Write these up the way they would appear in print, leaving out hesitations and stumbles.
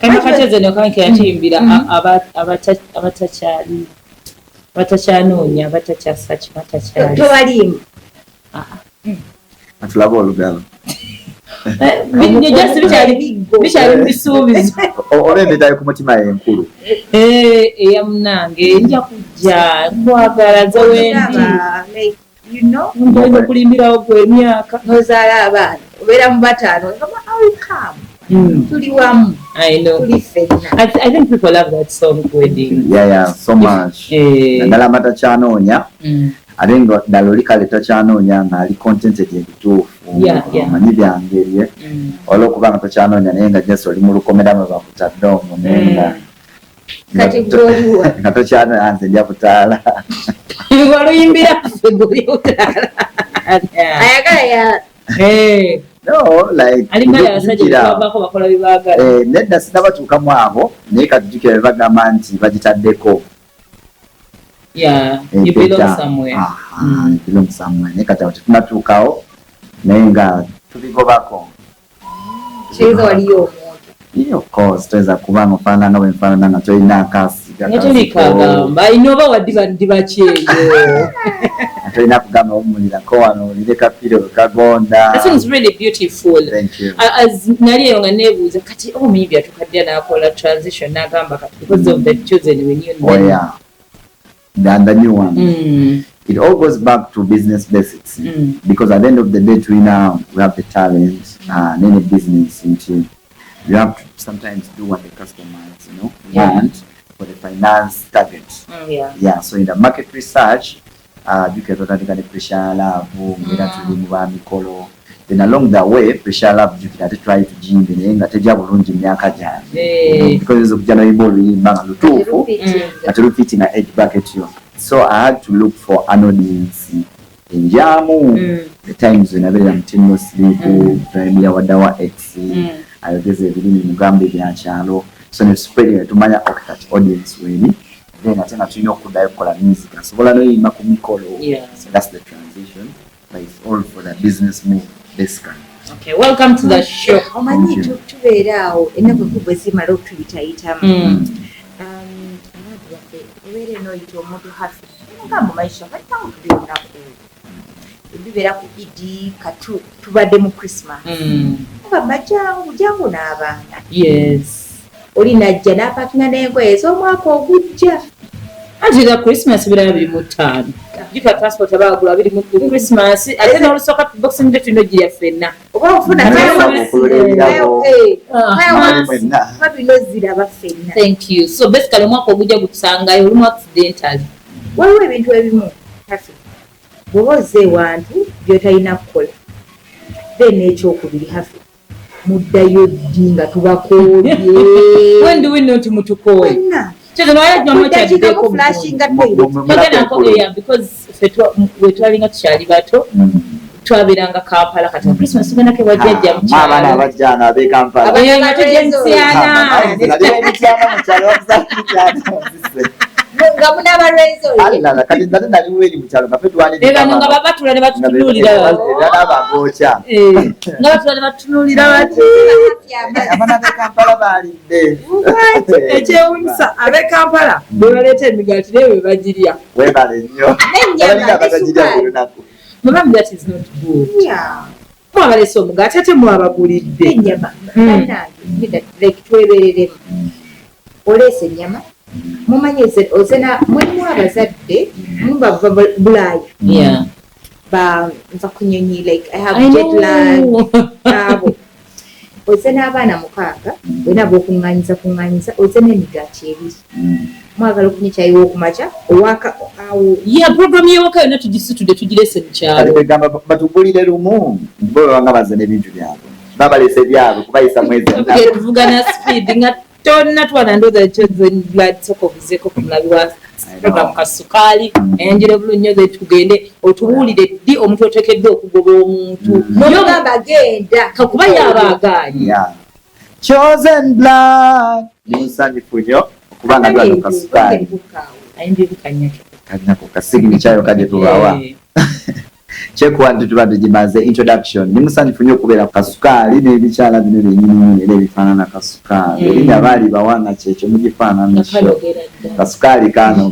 kama kacheze no kanke yachimbira abatakyali batacyanoonya batakyasaki batakyali tobalimu atulaba olugalo just bikyali bisuubizo olembetayo ku mutima enkulu eyamunange nja kujja nkwagala zewendi ndoza okulimbirawo gwe emyaka nozaala abaana obeera mu bataano tuli wamu tuli ffenna. I think people love that song wedding. Yeah, so much. Nagala matacyanoonya ate nga ddala oli kale tacyanoonya ng'ali contented ebituufu amanyi byangeriye olw'okubanga tacyanoonya naye nga just oli mu lukomeramu bakutadde omwo naye nga tocyanoonya nze nja kutaala waluyimbira ffe guli utaala ayagala no like alimala abasajja babako bakola bibaagala nedda sinabatuukamu abo naye katujjukira bagamba nti bagitaddeko you belong somewhere. You belong somewhere. Naye kati tetunatuukawo naye nga tubigobako kiyinza waliyo omuntu of course toyinza kuba nga ofaanana nga bwenfaanana nga tolina akasiga tolikagamba ayina oba waddi bakyeyo tolina kugamba omulirako wano olire kapiro kagonda. That is really beautiful. Thank you. As nali eyo nga neebuuza kati maybe atukadde n'akola transition n'agamba kati because of the chosen reunion. The new one. It all goes back to business basics because at the end of the day we have the talent and any business into you have to sometimes do what the customers want for the finance target. So in the market research you can totally pressure lab then along the way pressure lab you can try to gym nga tejja bulungi myaka gyane because okujana ibolo yimanga lutuufu atulufiti na edge bucket yo. So I had to look for an audience in Jamu. The times when I was in sleep, primary wadawa X, I was in Mugambi Chalo. So I spread to my audience really. Then I think I know could I call music. So all I know is Makumikolo. So that's the transition. But it's all for the business move basically. Okay, welcome to the show. Omanyi tubeeraawo ennaku kubwe zimala okutuyitaayitamu. Where no you omuntu hafi nga mu maisha batawo tubyonako ebibeera ku idi katu tubadde mu Christmas nga majangu n'abaana oli najja n'apakinga n'engoye ez'omwaka ogujja anti ga Christmas birala 25 jika transport abagula biri mu Christmas ate n'olusooka boxing day tulina ogirya ffenna oba ofuna babino ziraba ffenna. Thank you. So basically omwaka ogujja gutusangayo olumu accidental waliwo ebintu ebimu hafi bw'oba ozze ewantu by'otalina kukola then ekyokubiri hafi muddayo ddi nga tubakoolye when do we know timutukooye because wetwalinga tukyali bato twabeeranga Kampala kati Christmas tugenda ke wajjajja abaana abajjana ab'e Kampala nga tujensiana nga munabalwezo kati nate naliwo eri mukyalo nga bano nga babatula ne batutunuulira n'abagooca nga batula ne batutunuulira bati abaana b'e Kampala baalidde ekyewunyisa ab'e Kampala bebaleeta emigaati naye bebagirya webale nnyo abalinga batagirya buli lunaku. Mama, that is not good. Mwabaleese omugaati ate mwabagulidde ennyama like twebereremu oleese ennyama mumanyi ozena mulimu abazadde mubava Bulaaya nva kunyonyi like I have jet lag abo ozena abaana 6 wena b'okuŋŋaanyiza ozena emigaati 2 mwagala okunywa ekyayi w'okumakya owaka awo program y'ewaka yonna tugisitudde tugireese mu kyalo begamba batugulire lumu bo babanga bazze n'ebintu byabwe babaleese byabwe kubayisa mwezi tuvugana speed nga tonna twana ndooza chosen blood soka obuzeeko ku mulabi wa program kasukaali enjire bulunyo ze tugende otubuulire ddi omuntu oteekeddwa okugoba omuntu nogamba genda kakuba yabaagaanyi chosen blood ninsanyufu nnyo kubanga ndwala kasukaali ayindivikanyako kanyako kasigini kyayo kadde tubawa Chekwandi tuba tugimaze introduction nimusanifu nnyo okubeera ku kasukaali n'ebikyala bino byennyini era ebifaanana kasukaali erinnya baali bawana kyekyo mugifaanana kasukaali kano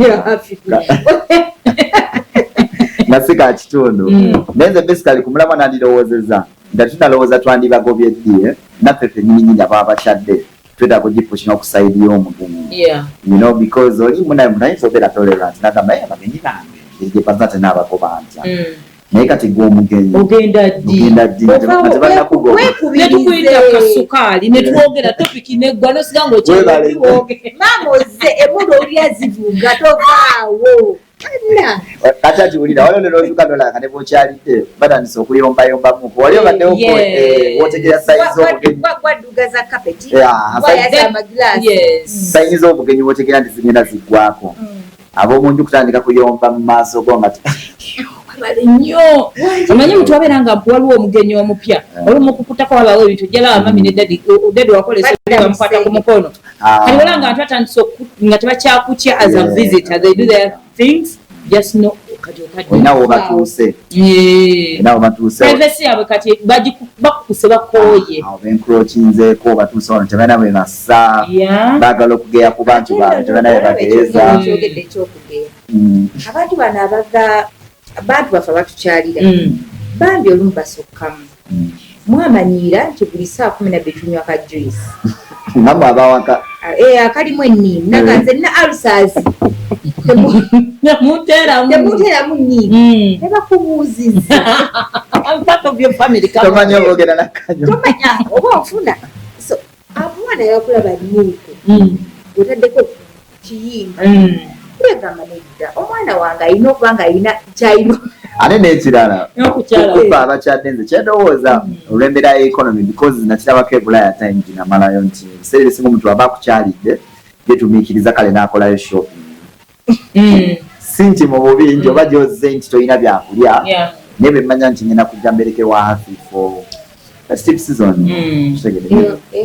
nga si ka kitundu naye nze basically ku mulamwa nandirowoozezza nga tunalowooza twandibagobye ddi naffe ffennyini nga bakyadde twetaaga ogipushina okusaidi y'omugenyi because oli munayinza obeera tolerant nagamba abagenyi bange gye baza tenabagoba ntya naye kati gw'omugenyi ogenda ddi netukuyita kasukaali netwogera topiki neggwa nosiga ngaokyewoge maama ozze emulu olya zivuga tovaawo kati atiwulira waliwo nerozuka nolanga ne bwokyalidde batandisa okuyombayombamuko wali obaddewo wotegera gwadduga za kapeti sayini z'obugenyi wotegera nti zigenda ziggwako ab'omunju kutandika kuyomba mu maaso go nga nnyo omanyi muntu wabeera nga waliwo omugenyi omupya olumu okukutako wabawo ebintu jalaba mami ne dadi wakolesa bamukwata ku mukono kali wala nga abantu batandisa nga tebakyakutya as a visitor they do their things just no olinawo batuuse privacy yabwe kati bakukuse bakooye awo bencroachinzeeko batuuse wano tebalina bwe bassa baagala okugeya ku bantu baabwe tebalina bwe bageeza abantu bano abava abantu baffe abatukyalira bambi olumu basukkamu mwamanyiira nti buli saa 12 tunywa ka juice namwe abawaka akalimu enniimu naganze nina alsas temuteeramu nniimu ne bakubuuzizza tomanya oboogera nakkanyo tomanya oba ofuna so abaana yakulaba nniiku otaddeko kiyimba egamba nedda omwana wange alina okuba nga alina kyalina ate n'ekirala okufa abakyadde nze kyendowooza olw'embeera ya economy because nakirabako ebulaya time ginamalayo nti ebiseera ebisinga omuntu aba akukyalidde yetumiikiriza kale n'akolayo shopping si nti mu bubi nti oba gyozze nti tolina byakulya naye bwe mmanya nti ngenda kujja mbereke wa happy for festive season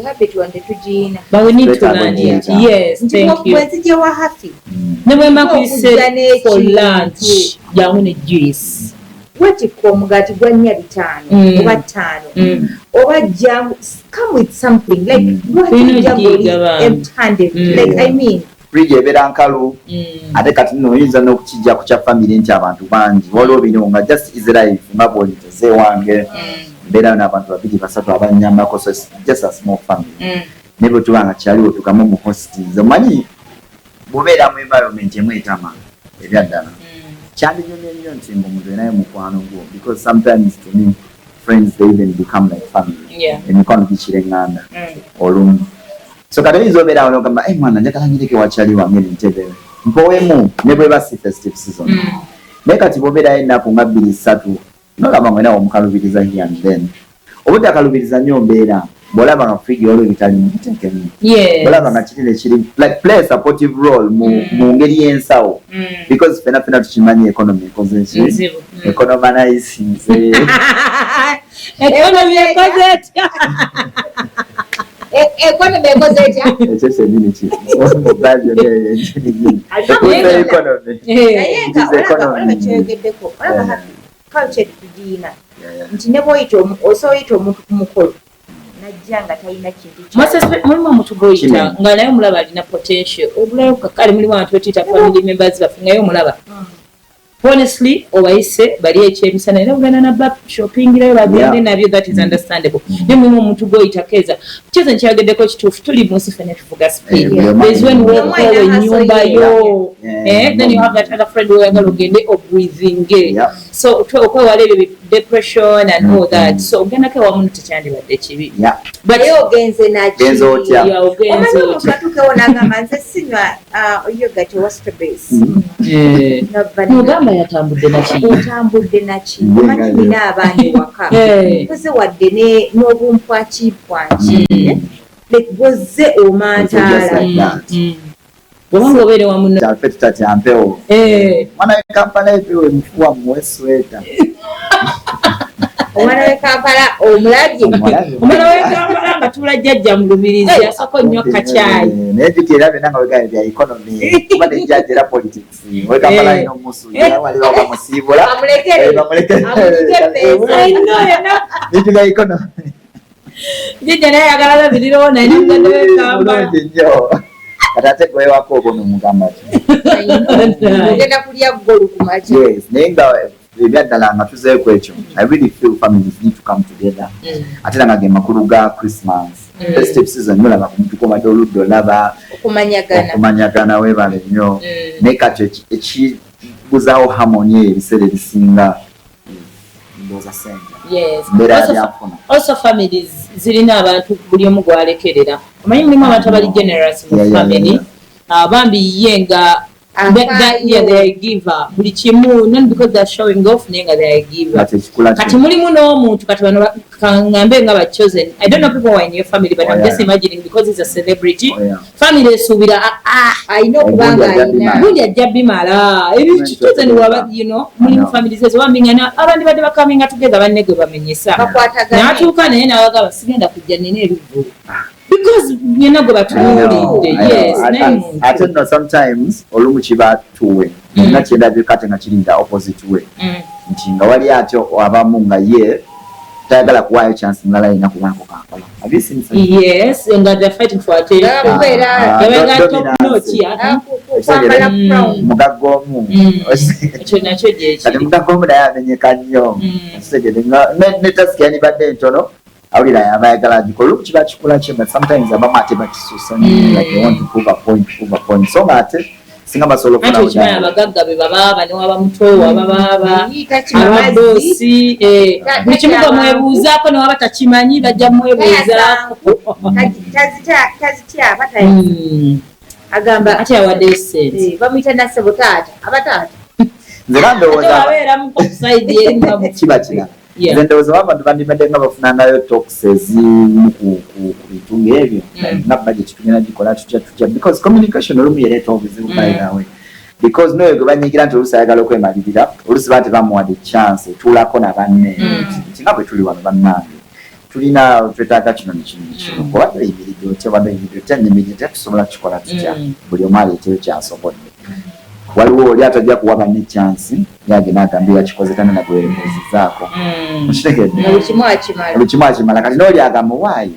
habit wante tugiina bwenzije wa happy ne bwe makuyise for lunch jangu ne juice wetikka omugaati gwa 4 5 oba 5 oba jangu come with something like empty-handed like I mean fridge ebeera nkalu ate kati nno oyinza n'okukijja ku kya family nti abantu bangi waliwo bino nga just is life nga bwoliteze wange mbeerayo n'abantu 2 3 abanyambako so just a small family ne bwe tuba nga kyaliwo tugamu mu hostels omanyi bubeera mu environment emwetama ebyaddala kyandinyumye nnyo nti ng'omuntu enayo mukwano gwo because sometimes to me friends they even become like family emikwano gikira eŋŋanda olumu so kati oyinza obeerawo n'ogamba mwana njagala nyireke wakyali wange nentebere mpowemu ne bwe basi festive season naye kati bw'obeerayo ennaku nga 2 3 nolaba mwenawo omukalubiriza here and then obutakalubiriza nnyo mbeera bw'olaba nga fridge waliwo ebitalimu bitekemu olaba nga kiri nekiri like play a supportive role mu ngeri y'ensawo because fena tukimanyi economy ekoze ki economanisinze economy ekoze etya economy ekoze etya ekyo kyennyini ki mubaajo naye nga olaba kyoyogeddeko olaba culture tugiina nti ne bw'oyita osoboyita omuntu ku mukolo najja nga talina kintu mulimu omuntu gw'oyita nga naye omulaba alina potential obulayo kakale mulimu abantu betuyita family members baffe ngaye omulaba honestly obayise bali ekyemisana era ogenda naba shoppingirayo bagende nabyo that is understandable naye mulimu omuntu gw'oyita kyeze nkyageddeko kituufu tuli munsi fena tuvuga speed there's when wekola ennyumba yo then you have that other friend oyagala ogende obreathing so okwewala ebyo depression and all that so ogendako ewamu tekyandibadde kibi naye ogenze genza otya omanyi omuntu atuukewo n'agamba nze sinywa yogurt owa strawberries ogamba yatambudde naki otambudde naki omanyi nina abaana ewaka oze wadde n'obumpwakimpwaki bozze omantaala obanga obeere wamu kyaffe tutakyampewo mwana wekampala epewo emufuwa muwe sweta omwana we Kampala omulabye omwana we Kampala nga tula jjajja mu Lubirizi asako nnyo kacaayi naye jjukira byonna nga wegaya bya economy kuba ne jjajja era politics we Kampala ino omusuulira wali bakamusiibula nijjuga economy jjajja naye ayagala babirirawo naye namugende we Kampala kati ate gwewako obo nomugamba ogenda kulya ggolu ku makya naye nga ebyaddala nga tuzeeko ekyo I really feel families need to come together ate nga ge makulu ga Christmas festive season nolaba ku muntu komadde oludda olaba okumanyagana weebale nnyo naye kati ekibuzaawo harmony ebiseera ebisinga ndowooza sente mbeera byafuna also families zirina abantu buli omu gwalekerera omanyi mulimu abantu abali generous mu family bambi ye nga they are a giver buli kimu not because they are showing off naye nga they are a giver kati mulimu n'omuntu kati bano kangambe nga ba chosen I don't know people who are in your family but I'm just imagining because he's a celebrity family esuubira ayina okubanga ayina gundi ajja bimala ebyo chosen waba you know mulimu families ezo wambingana abandi badde bakaminga together banne gwe bamenyesa n'atuuka naye n'abagaba sigenda kujja nina ebivulu because nyina gwe batunuulidde yes ate no sometimes olumu kiba tuwe nga kyendabye kate nga kirinda opposite way nti nga wali atyo abamu nga ye tayagala kuwaayo chance ngala ina kubaako Kampala yes nga they're fighting for attention mugagga omu ekyo nakyo gyeki kati mugagga omu naye amenyeka nnyo ne tasiki yanibadde ntono awulira yabayagala gikola oluku kiba kikola kye but sometimes abamu ate bakisuusa like they want to prove a point so nga ate singa basobola okufuna anti okimanyi abagagga be babaaba ne waba mutowa babaaba ababoosi buli kimu bamwebuuzaako ne waba takimanyi bajja mwebuuzaako tazitya agamba ate yawadde esente bamuyita nassebo taata abataata nze bandowooza abeeramu kusaidi erimu kiba kira nze ndowooza abantu bandibadde nga bafunangayo talks ezimu ku bintu ng'ebyo nga budget tugenda gikola tutya because communication olumu yereeta obuzibu bayirawe because noyo gwe banyigira nti oluusi ayagala okwemalirira oluusi baba tebamuwadde chance etuulako na banne nti nga bwe tuli wano bannange tulina twetaaga kino nekino kuba toyimiridde otya oba noyimiridde otya nnyimiridde tusobola kukikola tutya buli omu aleeteyo kyasobodde waliwo oli atajja kuwa banne chance yagenda agambira kikoze tane nagwebuuzizaako mukitegedde buli kimu akimala kati n'oli agamba waayi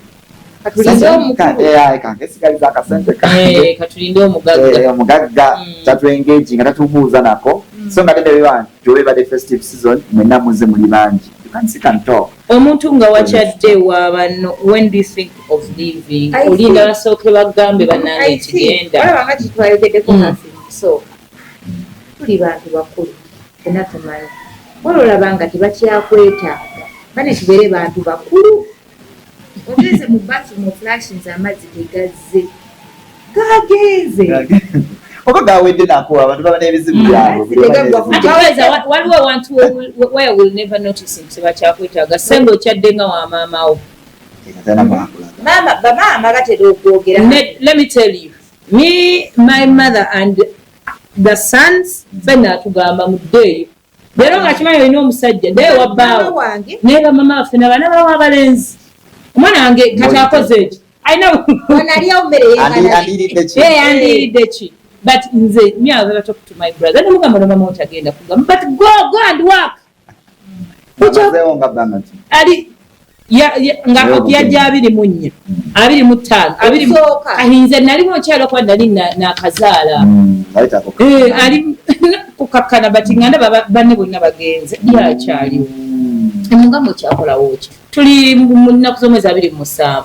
kangesigaliza akasente katulinde omugagga tatwengeji nga tatubuuza nako so nga tende gyowebadde festive season mwenna muze muli bangi omuntu nga wakyadde wabano when do you think of leaving olinda basooke bagambe bannange kigenda olabanga kitwayogeddeko so tuli bantu bakulu fena tumanyi wala olabanga tebakyakwetaaga bane tubeere bantu bakulu ogeze mu bathroom flashes amazzi gegazze gagenze oba gawedde nako abantu baba n'ebizibu byabwe waliwo abantu where will never notice nti tebakyakwetaaga senga okyadde nga wa maamawo bamaama batera okwogera let me tell you me my mother and the sons fena atugamba muddeeyo leero nga kimanyi olina omusajja naye wabbaawo naye bamama baffe nabaana bawa abalenzi omwana wange kati akoze eki andiridde ki but nze me I was talk to my brother nemugamba nomama otagenda kugamba but go and work ali nga yajja 24 25 20 kahinze nalimu okyalo kwa nali nakazaala ali kukakkana bati nganda banne bonna bagenze yakyaliwo emugamba okyakolawo ki tuli mu nnaku z'omwezi 27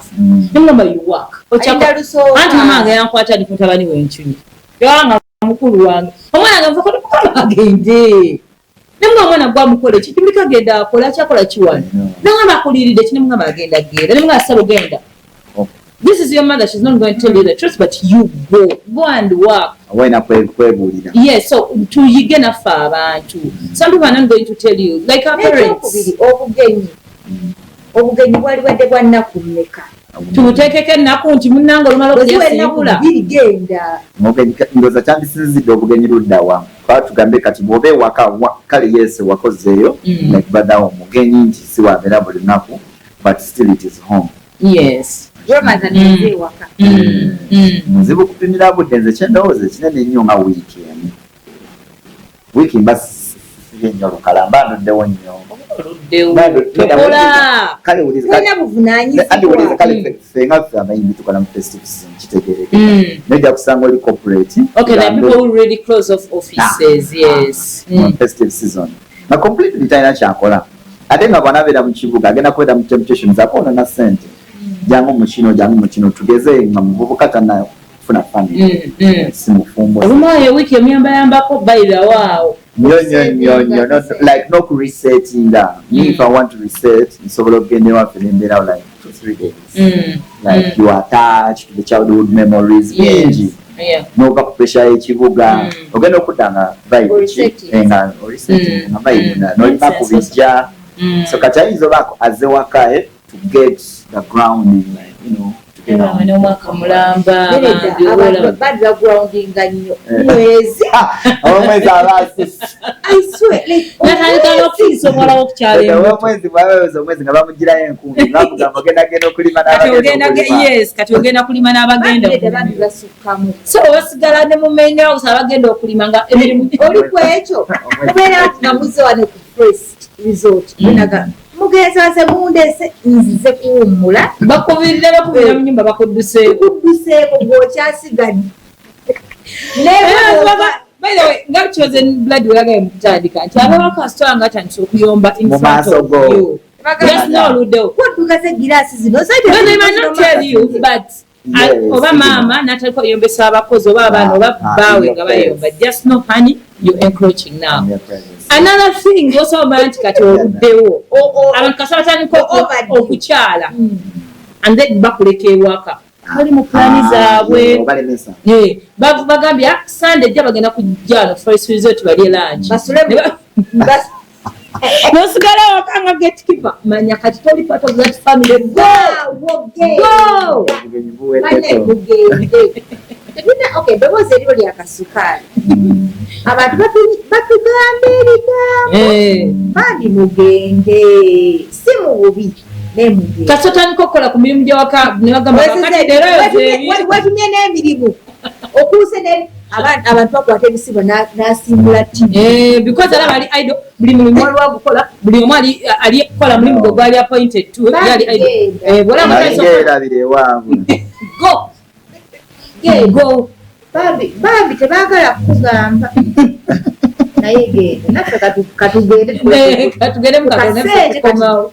nemugamba you work anti mamange yankwata ndi mutabani w'enkyunyi yanga mukulu wange omwana nga nva kola agende nemugamba omwana gwamukola eki timulika agenda akola akyakola kiwano nangamba akuliridde ki nemugamba agenda genda nemugamba sabo genda this is your mother, she's not going to tell you the truth, but you go and work. Yes, so to yigena fa abantu. Some people are not going to tell you, like our parents. Obugenyi bwali wadde bwa nnaku mmeka tubuteekeko ennaku nti munnange olumala okulyasiibula bigenda ndoza kyandisinzidde obugenyi luddawa tugambe kati bwobe waka kale yes wakozeyo like badawo mugenyi nti si wabera buli naku but still it is home. Yes. Romaza nze waka. Muzibu kupimira buddenze kyendowooza kinene nnyo nga wiiki mbasi nnyo lukalamba nduddewo nnyo. Fenga ffe abayimbi tukola mu festive season kitegereke nojja kusanga oli corporate people who really close off offices. Yes. Festive season na completely talina kyakola ate nga bwanabeera mu kibuga agenda kubeera mu temptation zakoona na ssente jangu mu kino tugeze nga muvubuka tanafuna family si mufumbo olumayo wiiki emuyambayambako bayirawo no, like no resetting that. If I want to reset, nsobola okugenda ewaffe nembeera like 2-3 days. Like you are attached to the childhood memories. Yes. Nova ku pressure y'ekibuga. Ogenda okudda nga vibe nga resetting nga vibe n'olina kubijja. So kati ayinza obaako azze waka to get the grounding, like, you know. Omwaka mulamba badira groundinga nnyo mwezi omwezi natandika n'okufiisa omwala w'okukyala omwezi nga bamugirayo enkumbi ngakugamba ogendagenda okulima kati ogenda kulima n'abagenda basukkamu so basigala ne mumenya osa abagenda okulima nga emirimu oli ku ekyo obeera nga muzze wane ku first resort naga mugenza wase mundese nzize kuwummula bakubirira mu nyumba bakudduseeko ng'okyasigadde by the way nga kyoze blood weyagaye mu kutandika nti abawakasitola nga atandisa okuyomba in front of you yes n'oluddewo kodduka ze giraasi zino not tell you but oba maama n'ataliko oyombesa abakozi oba abaana oba baawe nga bayomba just no honey you encroaching now. Another thing osobola nti kati oluddewo abantu kasa batandika okukyala and then bakuleka ewaka bali mu plani zaabwe bagambye Sunday ejja bagenda kujja no first resort balye lunch nosigala waka nga gatekeeper manya kati toli part of that family go okay ddoboozi eryo lyakasukaali abantu batugamba erigambo bandi mugende si mu bubi kasi otandika okukola ku mirimu gy'awaka ne bagamba wetumye n'emirimu okuuse abantu bakwata ebisibo n'asimbula because alaba ali idle buli mulimu waliwo gukola buli omu ali kukola mulimu gwe gwali appointed to yali idle bwolabirabira ewaabwe go bambi tebaagala kukugamba naye genda naffe katugende mu katonda